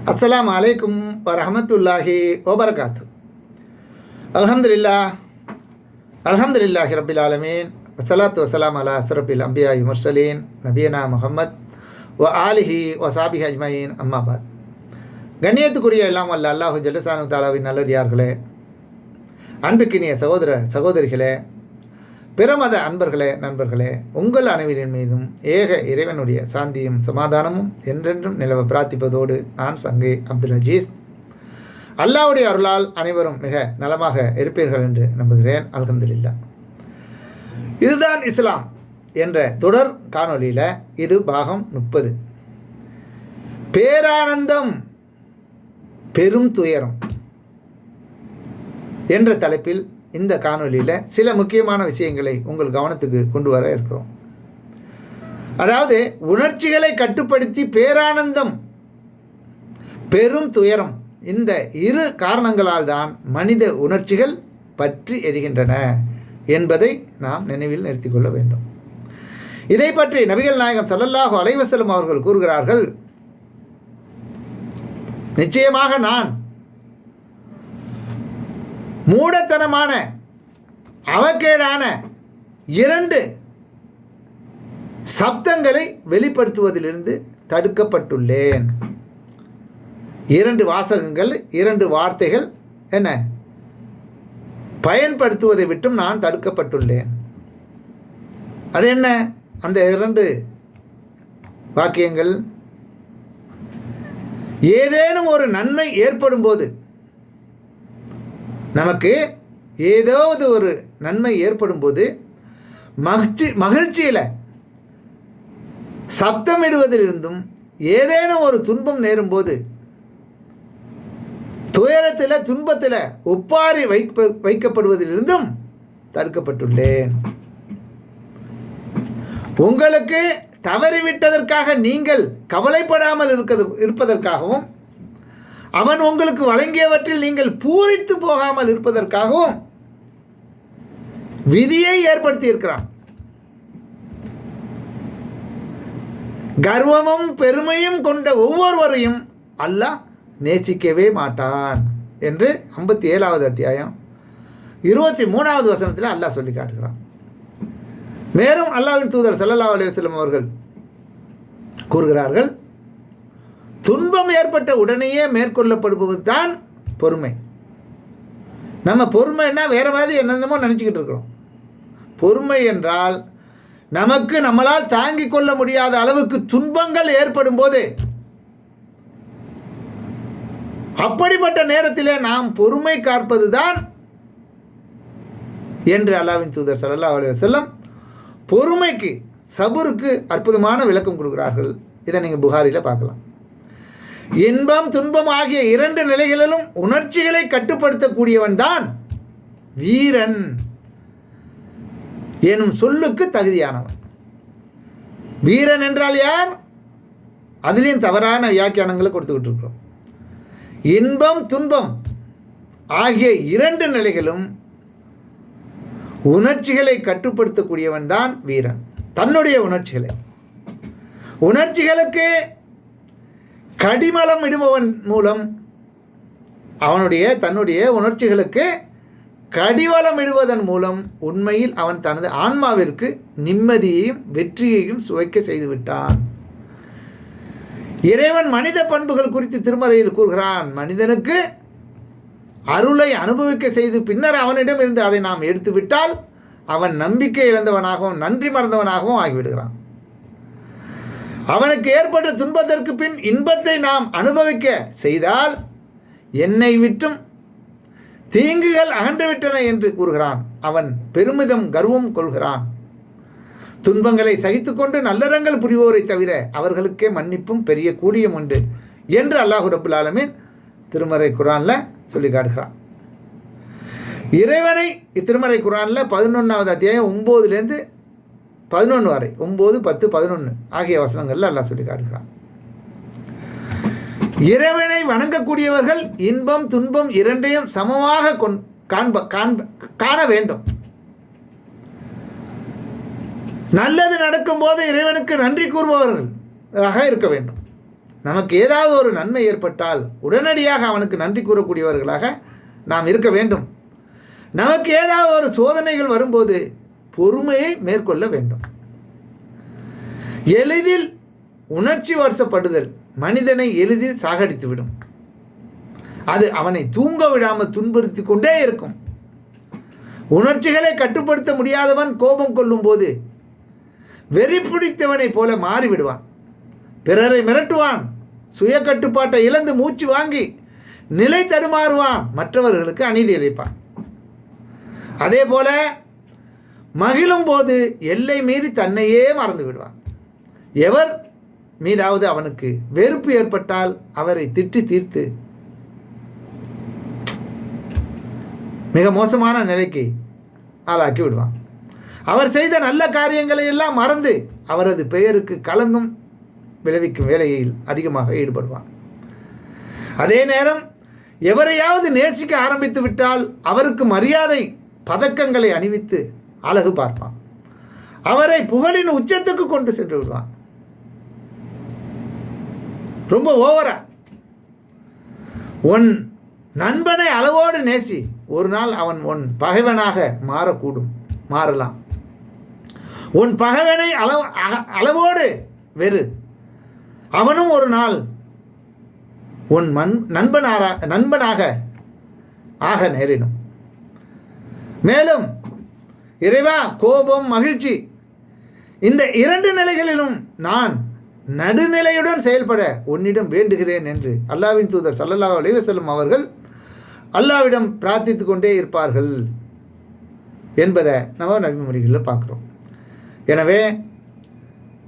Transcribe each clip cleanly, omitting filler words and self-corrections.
அஸ்ஸலாமு அலைக்கும் வரஹ்மத்துல்லாஹி வபரகாத்து. அல்ஹம்துலில்லாஹி ரப்பில் ஆலமீன். வஸ்ஸலாத்து வஸ்ஸலாம் அலா அஸ்ரஃபில் அம்பியாஇ முர்சலீன் நபியனா முஹம்மத் வ ஆலிஹி வ ஸஹ்பிஹி அஜ்மஈன். அம்மா பாத். கண்ணியத்துக்குரிய எல்லாம் வல்ல அல்லாஹு ஜல்லஷானு தஆலாவின் நல்லடியார்களே, அன்புக்கினிய சகோதர சகோதரிகளே, பிறமத அன்பர்களே, நண்பர்களே, உங்கள் அனைவரின் மீதும் ஏக இறைவனுடைய சாந்தியும் சமாதானமும் என்றென்றும் நிலவ பிரார்த்திப்பதோடு நான் சங்கை அப்துல் அஜீஸ். அல்லாஹ்வுடைய அருளால் அனைவரும் மிக நலமாக இருப்பீர்கள் என்று நம்புகிறேன். அல்ஹம்துலில்லாஹ். இதுதான் இஸ்லாம் என்ற தொடர் காணொலியில் இது பாகம் 30. பேரானந்தம் பெரும் துயரம் என்ற தலைப்பில் இந்த காணொலியில் சில முக்கியமான விஷயங்களை உங்கள் கவனத்துக்கு கொண்டு வர இருக்கிறோம். அதாவது, உணர்ச்சிகளை கட்டுப்படுத்தி பேரானந்தம் பெரும் துயரம், இந்த இரு காரணங்களால் தான் மனித உணர்ச்சிகள் பற்றி எரிகின்றன என்பதை நாம் நினைவில் நிறுத்திக் கொள்ள வேண்டும். இதை பற்றி நபிகள் நாயகம் ஸல்லல்லாஹு அலைஹி வஸல்லம் அவர்கள் கூறுகிறார்கள், நிச்சயமாக நான் மூடத்தனமான அவக்கேடான 2 சப்தங்களை வெளிப்படுத்துவதிலிருந்து தடுக்கப்பட்டுள்ளேன். 2 வாசகங்கள், 2 வார்த்தைகள் என்ன பயன்படுத்துவதை விட்டும் நான் தடுக்கப்பட்டுள்ளேன். அது என்ன அந்த 2 வாக்கியங்கள்? ஏதேனும் ஒரு நன்மை ஏற்படும் போது, நமக்கு ஏதாவது ஒரு நன்மை ஏற்படும் போது மகிழ்ச்சியில் சப்தமிடுவதிலிருந்தும், ஏதேனும் ஒரு துன்பம் நேரும்போது துயரத்தில் துன்பத்தில் ஒப்பாரி வைக்கப்படுவதிலிருந்தும் தடுக்கப்பட்டுள்ளேன். உங்களுக்கு தவறிவிட்டதற்காக நீங்கள் கவலைப்படாமல் இருப்பதற்காகவும், அவன் உங்களுக்கு வழங்கியவற்றில் நீங்கள் பூரித்து போகாமல் இருப்பதற்காகவும் விதியை ஏற்படுத்தி இருக்கிறான். கர்வமும் பெருமையும் கொண்ட ஒவ்வொருவரையும் அல்லாஹ் நேசிக்கவே மாட்டான் என்று 57வது அத்தியாயம் 23வது வசனத்தில் அல்லாஹ் சொல்லி காட்டுகிறான். மேலும் அல்லாஹ்வின் தூதர் ஸல்லல்லாஹு அலைஹி வஸல்லம் அவர்கள் கூறுகிறார்கள், துன்பம் ஏற்பட்ட உடனேயே மேற்கொள்ளப்படுவது தான் பொறுமை. நம்ம பொறுமைன்னா வேற மாதிரி என்னென்னமோ நினச்சிக்கிட்டு இருக்கிறோம். பொறுமை என்றால் நமக்கு நம்மளால் தாங்கிக் கொள்ள முடியாத அளவுக்கு துன்பங்கள் ஏற்படும் போது, அப்படிப்பட்ட நேரத்திலே நாம் பொறுமை காப்பது தான் என்று அல்லாஹ்வின் தூதர் ஸல்லல்லாஹு அலைஹி வஸல்லம் பொறுமைக்கு, சபுருக்கு அற்புதமான விளக்கம் கொடுக்கிறார்கள். இதை நீங்கள் புகாரியில் பார்க்கலாம். இன்பம் துன்பம் ஆகிய 2 நிலைகளிலும் உணர்ச்சிகளை கட்டுப்படுத்தக்கூடியவன் தான் வீரன் எனும் சொல்லுக்கு தகுதியானவன். வீரன் என்றால் யார்? அதுலேயும் தவறான வியாக்கியானங்களை கொடுத்துக்கிட்டு இருக்கிறோம். இன்பம் துன்பம் ஆகிய 2 நிலைகளும் உணர்ச்சிகளை கட்டுப்படுத்தக்கூடியவன் தான் வீரன். தன்னுடைய உணர்ச்சிகளுக்கு கடிமலம் இடுபவன் மூலம் தன்னுடைய உணர்ச்சிகளுக்கு கடிவளம் இடுவதன் மூலம் உண்மையில் அவன் தனது ஆன்மாவிற்கு நிம்மதியையும் வெற்றியையும் சுவைக்க செய்துவிட்டான். இறைவன் மனித பண்புகள் குறித்து திருமறையில் கூறுகிறான், மனிதனுக்கு அருளை அனுபவிக்க செய்து பின்னர் அவனிடம் இருந்து அதை நாம் எடுத்துவிட்டால் அவன் நம்பிக்கை இழந்தவனாகவும் நன்றி மறந்தவனாகவும் ஆகிவிடுகிறான். அவனுக்கு ஏற்பட்ட துன்பத்திற்கு பின் இன்பத்தை நாம் அனுபவிக்க செய்தால் என்னை விட்டும் தீங்குகள் அகன்றுவிட்டன என்று கூறுகிறான். அவன் பெருமிதம் கர்வம் கொள்கிறான். துன்பங்களை சகித்துக்கொண்டு நல்லறங்கள் புரிவோரை தவிர அவர்களுக்கே மன்னிப்பும் பெரிய கூடியம் உண்டு என்று அல்லாஹ் ரப்புல் ஆலமீன் திருமறை குர்ஆனில் சொல்லி காட்டுகிறான். இறைவனை திருமறை குர்ஆனில் 11வது அத்தியாயம் 9லேருந்து 11 வரை, 9, 10, 11 ஆகிய வசனங்களில் அல்லாஹ் சொல்லி காட்டுகிறான். இறைவனை வணங்கக்கூடியவர்கள் இன்பம் துன்பம் 2ஐயும் சமமாக காண வேண்டும். நல்லது நடக்கும் போது இறைவனுக்கு நன்றி கூறுபவர்களாக இருக்க வேண்டும். நமக்கு ஏதாவது ஒரு நன்மை ஏற்பட்டால் உடனடியாக அவனுக்கு நன்றி கூறக்கூடியவர்களாக நாம் இருக்க வேண்டும். நமக்கு ஏதாவது ஒரு சோதனைகள் வரும்போது பொறுமையை மேற்கொள்ள வேண்டும். எளிதில் உணர்ச்சி வசப்படுதல் மனிதனை எளிதில் சாகடித்துவிடும். அது அவனை தூங்க விடாமல் துன்புறுத்தி கொண்டே இருக்கும். உணர்ச்சிகளை கட்டுப்படுத்த முடியாதவன் கோபம் கொள்ளும் போது வெறி பிடித்தவனைப் போல மாறிவிடுவான். பிறரை மிரட்டுவான். சுய கட்டுப்பாட்டை இழந்து மூச்சு வாங்கி நிலை தடுமாறுவான். மற்றவர்களுக்கு அநீதி இழைப்பான். அதே போல மகிழும் போது எல்லை மீறி தன்னையே மறந்து விடுவான். எவர் மீதாவது அவனுக்கு வெறுப்பு ஏற்பட்டால் அவரை திட்டி தீர்த்து மிக மோசமான நிலைக்கு ஆளாக்கி விடுவான். அவர் செய்த நல்ல காரியங்களை எல்லாம் மறந்து அவரது பெயருக்கு களங்கம் விளைவிக்கும் வேலையில் அதிகமாக ஈடுபடுவான். அதே நேரம் எவரையாவது நேசிக்க ஆரம்பித்து விட்டால் அவருக்கு மரியாதை பதக்கங்களை அணிவித்து அழகு பார்ப்பான். அவரை புகழின் உச்சத்துக்கு கொண்டு சென்று விடுவான். ரொம்ப ஓவரா. உன் நண்பனை அளவோடு நேசி, ஒரு நாள் அவன் உன் பகைவனாக மாறலாம். உன் பகைவனை அளவோடு வெறு, அவனும் ஒரு நாள் உன் நண்பனாக ஆக நேரிடும். மேலும் இறைவா, கோபம் மகிழ்ச்சி இந்த இரண்டு நிலைகளிலும் நான் நடுநிலையுடன் செயல்பட உன்னிடம் வேண்டுகிறேன் என்று அல்லாஹ்வின் தூதர் ஸல்லல்லாஹு அலைஹி வஸல்லம் அவர்கள் அல்லாஹ்விடம் பிரார்த்தித்து கொண்டே இருப்பார்கள் என்பதை நம்ம நபிமொழிகளில் பார்க்குறோம். எனவே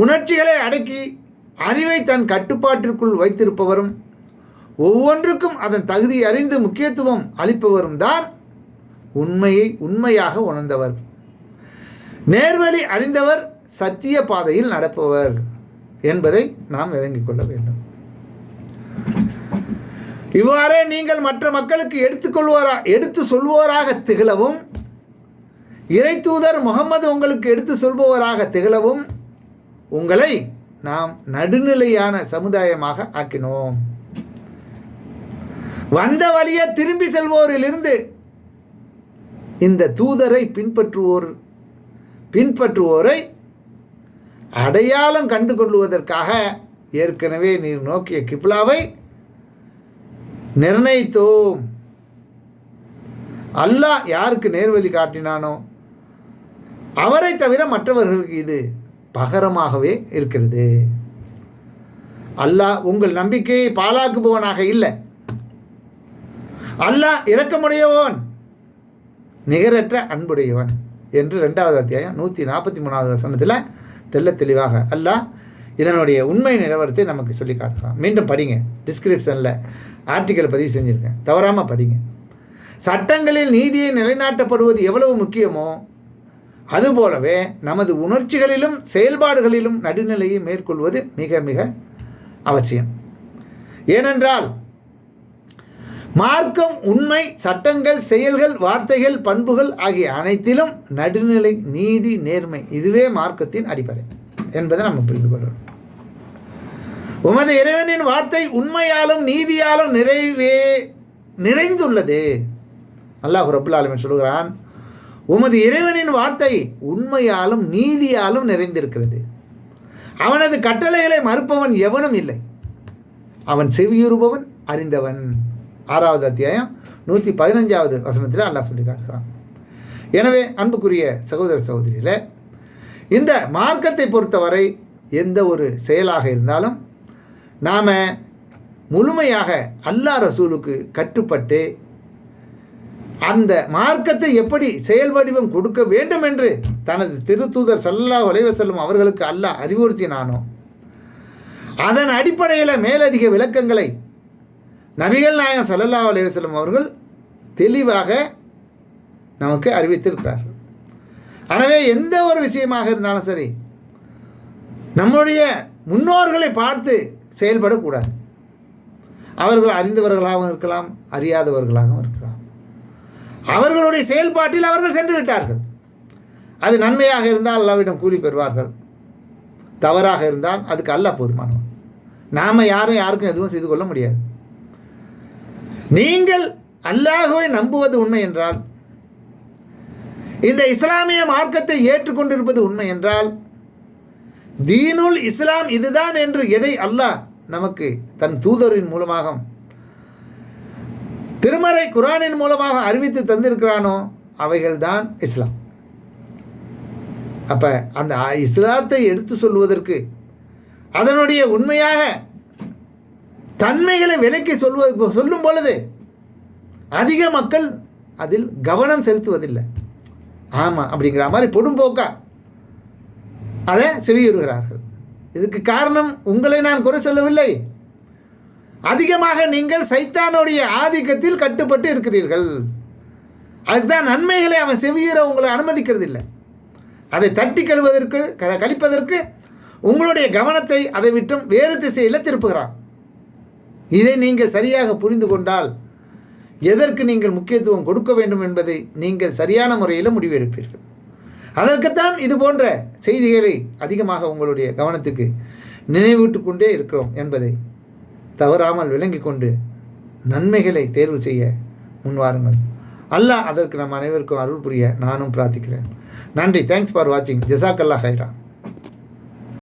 உணர்ச்சிகளை அடக்கி அறிவை தன் கட்டுப்பாட்டிற்குள் வைத்திருப்பவரும் ஒவ்வொன்றுக்கும் அதன் தகுதி அறிந்து முக்கியத்துவம் அளிப்பவரும் தான் உண்மையாக உணர்ந்தவர், நேர்வழி அறிந்தவர், சத்திய பாதையில் நடப்பவர் என்பதை நாம் விளங்கிக் கொள்ள வேண்டும். இவ்வாறே நீங்கள் மற்ற மக்களுக்கு எடுத்து சொல்வோராக திகழவும், இறை தூதர் முகமது உங்களுக்கு எடுத்து சொல்பவராக திகழவும் உங்களை நாம் நடுநிலையான சமுதாயமாக ஆக்கினோம். வந்த வழியே திரும்பி செல்வோரிலிருந்து இந்த தூதரை பின்பற்றுவோரை அடையாளம் கண்டு கொள்வதற்காக ஏற்கனவே நீர் நோக்கிய கிப்லாவை நிர்ணயித்தோம். அல்லாஹ் யாருக்கு நேர்வழி காட்டினானோ அவரை தவிர மற்றவர்களுக்கு இது பகரமாகவே இருக்கிறது. அல்லாஹ் உங்கள் நம்பிக்கையை பாழாக்குபவனாக இல்லை. அல்லாஹ் இரக்கமுடையவன், நிகரற்ற அன்புடையவன் என்று 2வது அத்தியாயம் 143வது வசனத்தில் தெல்ல தெளிவாக அல்லாஹ் இதனுடைய உண்மை நிலவரத்தை நமக்கு சொல்லி காட்டுறான். மீண்டும் படிங்க, டிஸ்கிரிப்ஷனில் ஆர்டிக்கல் பதிவு செஞ்சுருக்கேன், தவறாமல் படிங்க. சட்டங்களில் நீதியை நிலைநாட்டப்படுவது எவ்வளவு முக்கியமோ அதுபோலவே நமது உணர்ச்சிகளிலும் செயல்பாடுகளிலும் நடுநிலையை மேற்கொள்வது மிக மிக அவசியம். ஏனென்றால் மார்க்கம், உண்மை, சட்டங்கள், செயல்கள், வார்த்தைகள், பண்புகள் ஆகிய அனைத்திலும் நடுநிலை, நீதி, நேர்மை இதுவே மார்க்கத்தின் அடிப்படை என்பதை நம்ம புரிந்து கொள்ளணும். உமது இறைவனின் வார்த்தை உண்மையாலும் நீதியாலும் நிறைந்துள்ளது. அல்லாஹ் ரப்புல் ஆலமீன் சொல்கிறான், உமது இறைவனின் வார்த்தை உண்மையாலும் நீதியாலும் நிறைந்திருக்கிறது. அவனது கட்டளைகளை மறுப்பவன் எவனும் இல்லை. அவன் செவியுறுபவன், அறிந்தவன். 6வது அத்தியாயம் 115வது வசனத்தில் அல்லாஹ் சொல்லி காட்டுகிறான். எனவே அன்புக்குரிய சகோதர சகோதரிகளே, இந்த மார்க்கத்தை பொறுத்தவரை எந்த ஒரு செயலாக இருந்தாலும் நாம் முழுமையாக அல்லாஹ் ரசூலுக்கு கட்டுப்பட்டு அந்த மார்க்கத்தை எப்படி செயல் வடிவம் கொடுக்க வேண்டும் என்று தனது திருத்தூதர் ஸல்லல்லாஹு அலைஹி வஸல்லம் அவர்களுக்கு அல்லாஹ் அறிவுறுத்தினானோ அதன் அடிப்படையில் மேலதிக விளக்கங்களை நபிகள் நாயகம் ஸல்லல்லாஹு அலைஹி வஸல்லம் அவர்கள் தெளிவாக நமக்கு அறிவித்திருக்கிறார்கள். எனவே எந்த ஒரு விஷயமாக இருந்தாலும் சரி நம்முடைய முன்னோர்களை பார்த்து செயல்படக்கூடாது. அவர்கள் அறிந்தவர்களாகவும் இருக்கலாம், அறியாதவர்களாகவும் இருக்கலாம். அவர்களுடைய செயல்பாட்டில் அவர்கள் சென்று விட்டார்கள். அது நன்மையாக இருந்தால் அல்லாஹ்விடம் கூலி பெறுவார்கள், தவறாக இருந்தால் அதுக்கு அல்லாஹ் போதுமானவன். நாம் யாருக்கும் எதுவும் செய்து கொள்ள முடியாது. நீங்கள் அல்லாஹ்வை நம்புவது உண்மை என்றால், இந்த இஸ்லாமிய மார்க்கத்தை ஏற்றுக்கொண்டிருப்பது உண்மை என்றால், தீனுல் இஸ்லாம் இதுதான் என்று எதை அல்லாஹ் நமக்கு தன் தூதரின் மூலமாக திருமறை குர்ஆனின் மூலமாக அறிவித்து தந்திருக்கிறானோ அவைகள்தான் இஸ்லாம். அப்போ அந்த இஸ்லாத்தை எடுத்து சொல்வதற்கு, அதனுடைய உண்மையாக தன்மைகளை விலக்கி சொல்லும் பொழுது அதிக மக்கள் அதில் கவனம் செலுத்துவதில்லை. ஆமாம் அப்படிங்கிற மாதிரி பொடும்போக்கா அதை செவியுறுகிறார்கள். இதுக்கு காரணம் உங்களை நான் குறை சொல்லவில்லை. அதிகமாக நீங்கள் சைத்தானுடைய ஆதிக்கத்தில் கட்டுப்பட்டு இருக்கிறீர்கள். அதுதான் நன்மைகளை அவன் செவியுற உங்களை அனுமதிக்கிறது இல்லை. அதை தட்டி கழிப்பதற்கு உங்களுடைய கவனத்தை அதை விட்டும் வேறு திசையில் திருப்புகிறான். இதை நீங்கள் சரியாக புரிந்து கொண்டால் எதற்கு நீங்கள் முக்கியத்துவம் கொடுக்க வேண்டும் என்பதை நீங்கள் சரியான முறையில் முடிவெடுப்பீர்கள். அதற்குத்தான் இது போன்ற செய்திகளை அதிகமாக உங்களுடைய கவனத்துக்கு நினைவூட்டு கொண்டே இருக்கிறோம் என்பதை தவறாமல் விளங்கி கொண்டு நன்மைகளை தேர்வு செய்ய முன்வாருங்கள். அல்லாஹ் அதற்கு நம் அனைவருக்கும் அருள் புரிய நானும் பிரார்த்திக்கிறேன். நன்றி. தேங்க்ஸ் ஃபார் வாட்சிங். ஜஸாக்கல்லாஹ் ஹைரா.